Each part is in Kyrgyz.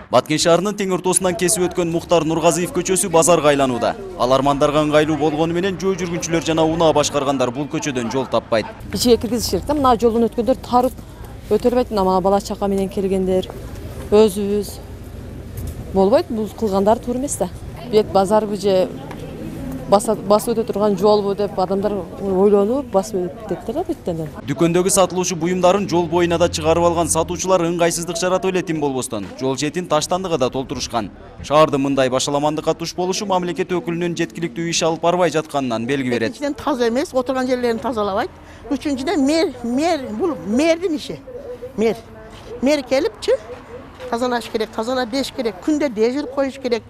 Баткен шаарынын тең ортосунан кесип өткөн Мухтар Нургазиев көчөсү Базарга айланууда. Ал армандарга ыңгайлуу болгону менен жөө жүргүнчүлөр жана унаа башкаргандар бул көчөдөн жол таппайт. Ичиге киргизиш керек да, мына жолдон өткөндөр тарып өтө албайт, мына бала чака менен келгендер, өзүбүз болбойт, бул кылгандар туура эмес да. Бет базарбы же басып өтө турган жолбу деп адамдар ойлонуп басып өтөттөр да бүттөн. Дүкөндөгү сатылуучу буюмдарын жол боюна да чыгарып алган сатуучулар ыңгайсыздык жаратып эле тим болбостон, жол четин таштандыгы да толтурушкан. Шаардын мындай башаламандыкка туш болушу мамлекет өкүлүнүн жеткиликтүү иш алып барбай жатканынан белги берет. Экинчиден таза эмес, отурган жерлерин тазалабайт. Үчүнчүдөн бул мэрдин иши. Мэр келипчи тазалаш керек, тазалап беш керек, күндө дежур коюш керек.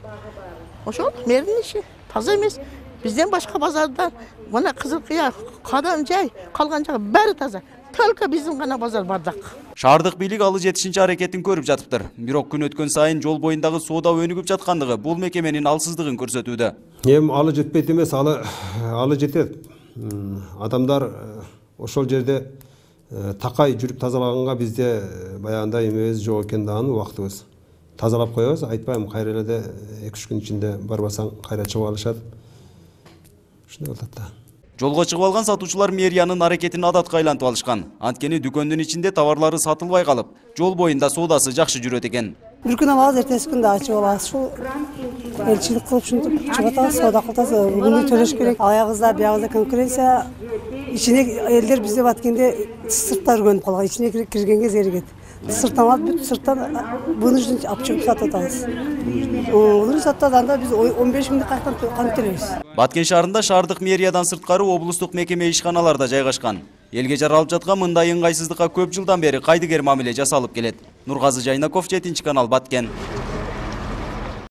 Ошол мэрдин иши. Таза эмес. Бизден башка базарда мына Кызыл Кыя, Кадан жай, калган жагы баары таза. Только биздин гана базар бардак. Шаардык бийлик алы жетишинчи аракетин көрүп жатыптыр. Бирок күн өткөн сайын жол боюндагы соода өнүгүп жаткандыгы бул мекеменин алсыздыгын көрсөтүүдө. Алы жетпейт эмес, алы жетет. Адамдар ошол жерде такай жүрүп тазалаганга бизде баягындай эмебиз жок экен дагы убактыбыз. Тазалап коебуз, айтпайм, кайра эле 2-3 күн ичинде барбасаң кайра чыгып алышат. Ушундай болот да. Жолго чыгып алган сатуучулар мэриянын аракетин адатка айлантып алышкан. Анткени дүкөндүн ичинде товарлары сатылбай калып, жол боюнда соодасы жакшы жүрөт экен. Бир күн алабыз, эртеси күндө ачып алабыз. Ушул элчилик кылып ушинтип чыгып атабыз, соода кылабыз, бүгүн төлөш керек. Аягыбызда, биягыбызда конкуренция. Ичине элдер бизде Баткенде сырттан көрүнүп калган, ичине киргенге зеригет. Сырттан алып, бүт сырттан буну үчүн алып чыгып сатып атабыз. Буну сататанда биз 15 миңди кайдан төлөйбүз. Баткен шаарында шаардык мэриядан сырткары облустук мекеме ишканалар да жайгашкан. Элге жаралып жаткан мындай ыңгайсыздыкка көп жылдан бери кайдыгер мамиле жасалып келет. Нургазы Жайнаков, 7 канал, Баткен.